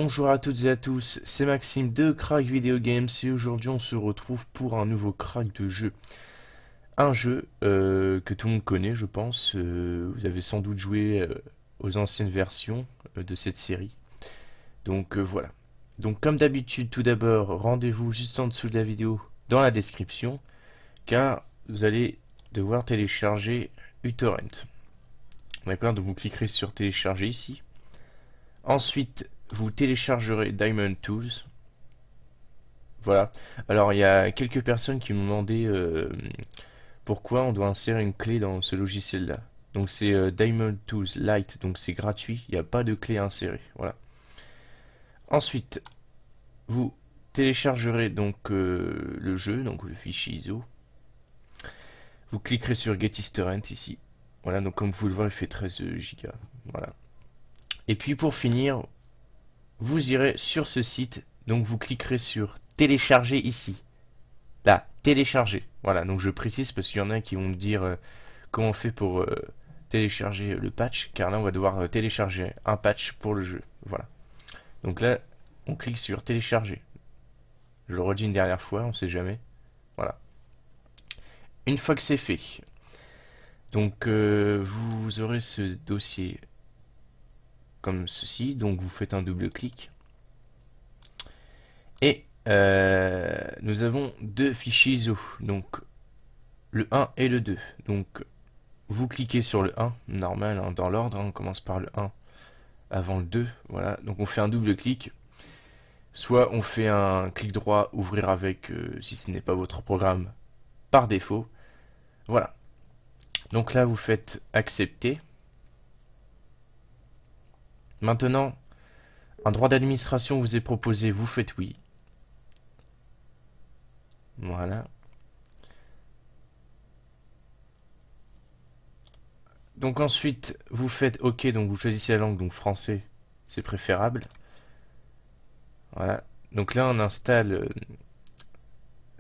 Bonjour à toutes et à tous, c'est Maxime de Crack Video Games et aujourd'hui on se retrouve pour un nouveau crack de jeu. Un jeu que tout le monde connaît je pense, vous avez sans doute joué aux anciennes versions de cette série. Donc voilà. Donc comme d'habitude tout d'abord rendez-vous juste en dessous de la vidéo dans la description car vous allez devoir télécharger uTorrent. D'accord, donc vous cliquerez sur télécharger ici. Ensuite vous téléchargerez Diamond Tools. Voilà. Alors, il y a quelques personnes qui m'ont demandé pourquoi on doit insérer une clé dans ce logiciel-là. Donc, c'est Diamond Tools Lite, donc c'est gratuit, il n'y a pas de clé à insérer. Voilà. Ensuite, vous téléchargerez donc le jeu, donc le fichier ISO. Vous cliquerez sur Get Torrent ici. Voilà, donc comme vous pouvez le voir, il fait 13 Go. Voilà. Et puis pour finir, vous irez sur ce site, donc vous cliquerez sur télécharger ici. Là, télécharger. Voilà, donc je précise parce qu'il y en a qui vont me dire comment on fait pour télécharger le patch, car là on va devoir télécharger un patch pour le jeu. Voilà. Donc là, on clique sur télécharger. Je le redis une dernière fois, on sait jamais. Voilà. Une fois que c'est fait, donc vous aurez ce dossier comme ceci, donc vous faites un double clic. Et nous avons deux fichiers ISO, donc le 1 et le 2. Donc vous cliquez sur le 1, normal, hein, dans l'ordre, hein, on commence par le 1 avant le 2, voilà, donc on fait un double clic, soit on fait un clic droit, ouvrir avec, si ce n'est pas votre programme, par défaut, voilà. Donc là vous faites accepter. Maintenant, un droit d'administration vous est proposé, vous faites oui. Voilà. Donc ensuite, vous faites OK, donc vous choisissez la langue, donc français, c'est préférable. Voilà. Donc là, on installe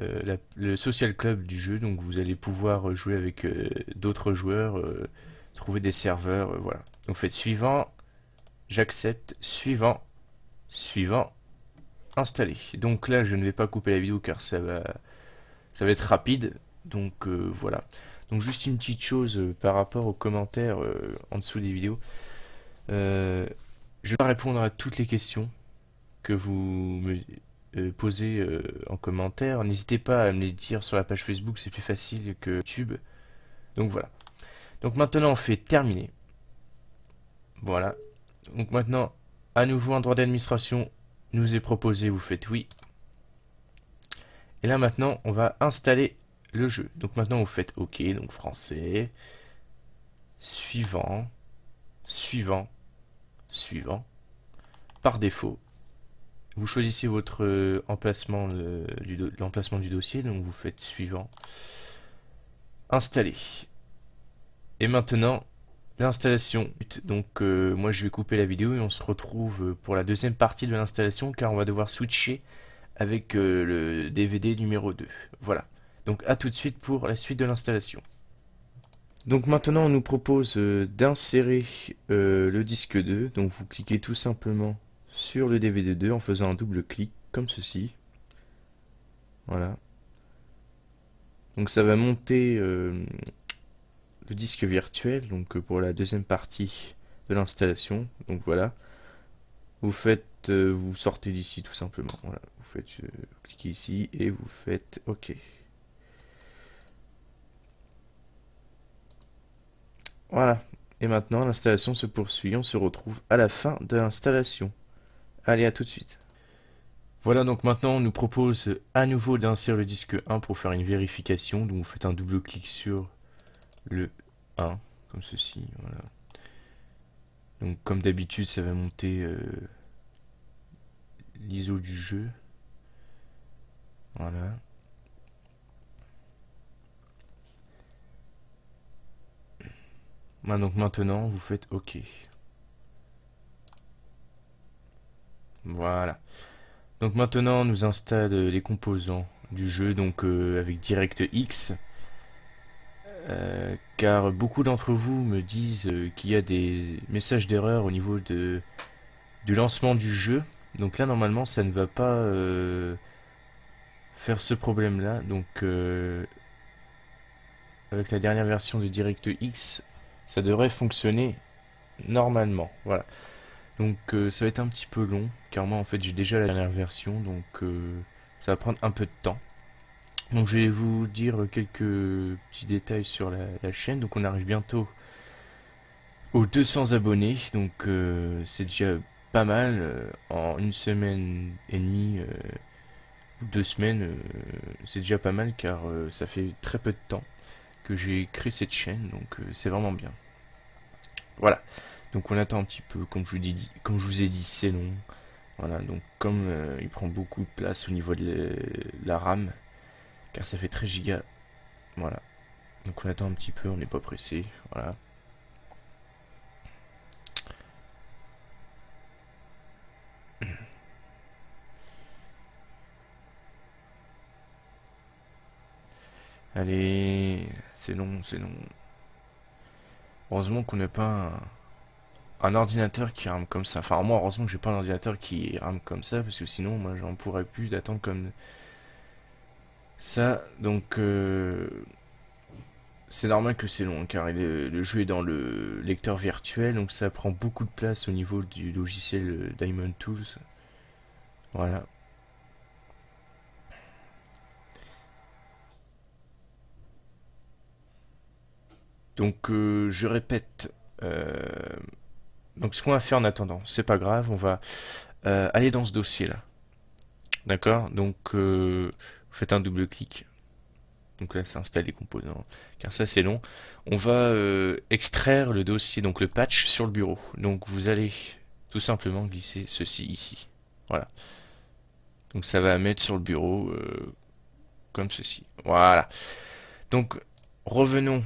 le social club du jeu, donc vous allez pouvoir jouer avec d'autres joueurs, trouver des serveurs, voilà. Donc faites suivant, j'accepte, suivant, suivant, installer. Donc là, je ne vais pas couper la vidéo car ça va être rapide, donc voilà. Donc juste une petite chose par rapport aux commentaires en dessous des vidéos. Je vais pas répondre à toutes les questions que vous me posez en commentaire. N'hésitez pas à me les dire sur la page Facebook, c'est plus facile que YouTube. Donc voilà. Donc maintenant on fait terminer. Voilà. Donc maintenant, à nouveau un droit d'administration nous est proposé, vous faites oui. Et là maintenant on va installer le jeu. Donc maintenant vous faites OK, donc français, suivant, suivant, suivant. Par défaut, vous choisissez votre emplacement, l'emplacement du dossier, donc vous faites suivant, installer. Et maintenant, l'installation. Donc moi je vais couper la vidéo et on se retrouve pour la deuxième partie de l'installation car on va devoir switcher avec le DVD numéro 2. Voilà. Donc à tout de suite pour la suite de l'installation. Donc maintenant on nous propose d'insérer le disque 2. Donc vous cliquez tout simplement sur le DVD 2 en faisant un double clic comme ceci. Voilà. Donc ça va monter le disque virtuel donc pour la deuxième partie de l'installation. Donc voilà. Vous faites vous sortez d'ici tout simplement. Voilà. Vous faites vous cliquez ici et vous faites OK. Voilà. Et maintenant l'installation se poursuit. On se retrouve à la fin de l'installation. Allez, à tout de suite. Voilà, donc maintenant on nous propose à nouveau d'insérer le disque 1 pour faire une vérification. Donc vous faites un double clic sur le 1, comme ceci. Voilà. Donc comme d'habitude ça va monter l'ISO du jeu. Voilà. Donc maintenant vous faites OK. Voilà. Donc maintenant on nous installe les composants du jeu donc avec DirectX. Car beaucoup d'entre vous me disent qu'il y a des messages d'erreur au niveau du lancement du jeu. Donc là, normalement, ça ne va pas faire ce problème-là. Donc, avec la dernière version de DirectX, ça devrait fonctionner normalement. Voilà. Donc, ça va être un petit peu long, car moi, en fait, j'ai déjà la dernière version, donc ça va prendre un peu de temps. Donc, je vais vous dire quelques petits détails sur la chaîne. Donc, on arrive bientôt aux 200 abonnés, donc c'est déjà pas mal. En une semaine et demie ou 2 semaines, c'est déjà pas mal car ça fait très peu de temps que j'ai créé cette chaîne, donc c'est vraiment bien. Voilà. Donc on attend un petit peu, comme je vous ai dit, c'est long. Voilà, donc comme il prend beaucoup de place au niveau de la RAM, car ça fait 13 Go, voilà. Donc on attend un petit peu, on n'est pas pressé, voilà. Allez, c'est long, c'est long. Heureusement qu'on n'a pas un ordinateur qui rame comme ça. Enfin, moi, heureusement que j'ai pas un ordinateur qui rame comme ça, parce que sinon, moi, j'en pourrais plus d'attendre comme ça. Donc, c'est normal que c'est long, car le jeu est dans le lecteur virtuel, donc ça prend beaucoup de place au niveau du logiciel Diamond Tools. Voilà. Donc, je répète. euh, donc, ce qu'on va faire en attendant, c'est pas grave, on va aller dans ce dossier-là. D'accord. Donc, vous faites un double clic. Donc là, c'est installer les composants, car ça c'est long. On va extraire le dossier, donc le patch sur le bureau. Donc vous allez tout simplement glisser ceci ici. Voilà. Donc ça va mettre sur le bureau comme ceci. Voilà. Donc revenons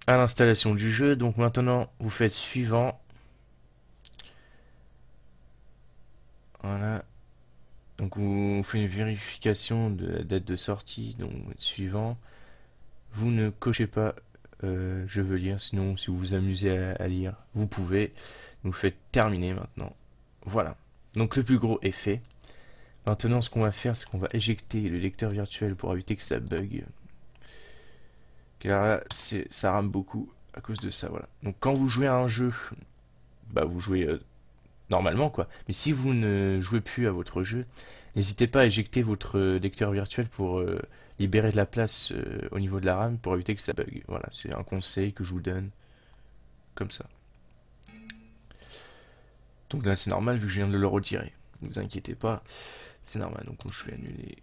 à l'installation du jeu. Donc maintenant, vous faites suivant. Voilà. Donc vous faites une vérification de la date de sortie. Donc suivant. Vous ne cochez pas je veux lire, sinon si vous vous amusez à lire, vous pouvez. Vous faites terminer maintenant. Voilà. Donc le plus gros est fait. Maintenant ce qu'on va faire, c'est qu'on va éjecter le lecteur virtuel pour éviter que ça bug. Car là, ça rame beaucoup à cause de ça, voilà. Donc quand vous jouez à un jeu, bah vous jouez normalement quoi. Mais si vous ne jouez plus à votre jeu, n'hésitez pas à éjecter votre lecteur virtuel pour libérer de la place au niveau de la RAM pour éviter que ça bug. Voilà, c'est un conseil que je vous donne comme ça. Donc là c'est normal vu que je viens de le retirer. Ne vous inquiétez pas, c'est normal. Donc je vais annuler.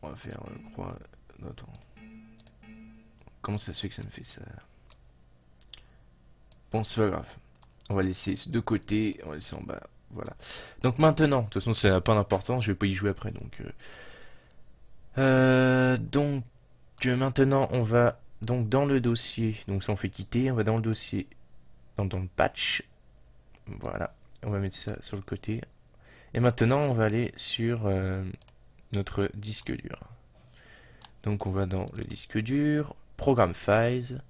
On va faire croix. Attends. Comment ça se fait que ça me fait ça? Bon, c'est pas grave. On va laisser de côté, on va laisser en bas. Voilà. Donc maintenant, de toute façon ça n'a pas d'importance, je vais pas y jouer après. Donc maintenant on va donc dans le dossier. Donc si on fait quitter, on va dans le dossier, dans le patch. Voilà. On va mettre ça sur le côté. Et maintenant on va aller sur notre disque dur. Donc on va dans le disque dur, Program Files.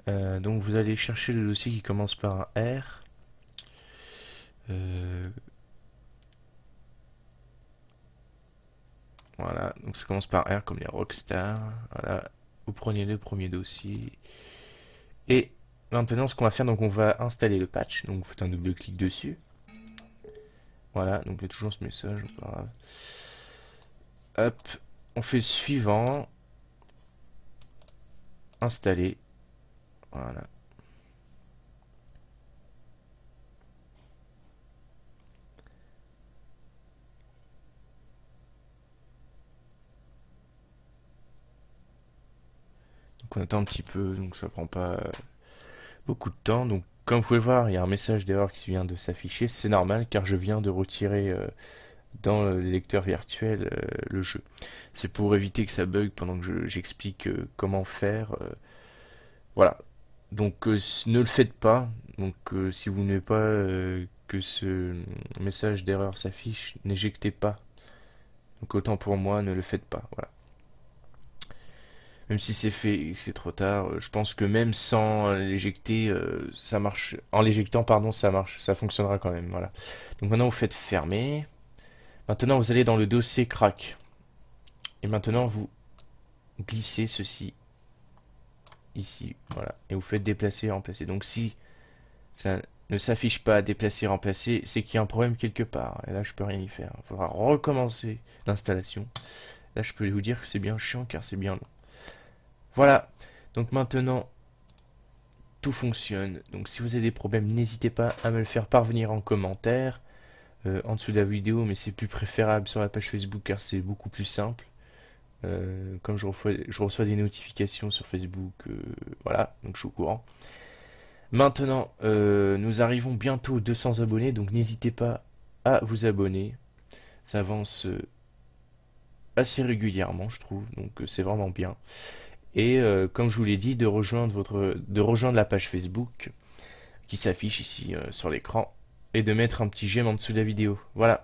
Donc vous allez chercher le dossier qui commence par un R. Voilà, donc ça commence par R comme les rockstars. Voilà, vous prenez le premier dossier. Et maintenant, ce qu'on va faire, donc on va installer le patch. Donc vous faites un double clic dessus. Voilà, donc il y a toujours ce message, pas grave. Hop, on fait suivant. Installer. Voilà. Donc on attend un petit peu, donc ça prend pas beaucoup de temps. Donc comme vous pouvez voir, il y a un message d'erreur qui vient de s'afficher. C'est normal car je viens de retirer dans le lecteur virtuel le jeu. C'est pour éviter que ça bug pendant que j'explique comment faire. Voilà. Donc ne le faites pas. Donc si vous n'avez pas que ce message d'erreur s'affiche, n'éjectez pas. Donc autant pour moi, ne le faites pas. Voilà. Même si c'est fait et que c'est trop tard, je pense que même sans l'éjecter, ça marche. En l'éjectant, pardon, ça marche, ça fonctionnera quand même. Voilà. Donc maintenant vous faites fermer. Maintenant vous allez dans le dossier crack. Et maintenant vous glissez ceci ici, voilà. Et vous faites déplacer, remplacer. Donc si ça ne s'affiche pas déplacer, remplacer, c'est qu'il y a un problème quelque part. Et là je peux rien y faire. Il faudra recommencer l'installation. Là je peux vous dire que c'est bien chiant car c'est bien long. Voilà. Donc maintenant tout fonctionne. Donc si vous avez des problèmes, n'hésitez pas à me le faire parvenir en commentaire, en dessous de la vidéo, mais c'est plus préférable sur la page Facebook car c'est beaucoup plus simple. Comme je reçois des notifications sur Facebook, voilà, donc je suis au courant. Maintenant, nous arrivons bientôt aux 200 abonnés, donc n'hésitez pas à vous abonner. Ça avance assez régulièrement, je trouve, donc c'est vraiment bien. Et comme je vous l'ai dit, de rejoindre la page Facebook qui s'affiche ici sur l'écran et de mettre un petit j'aime en dessous de la vidéo. Voilà.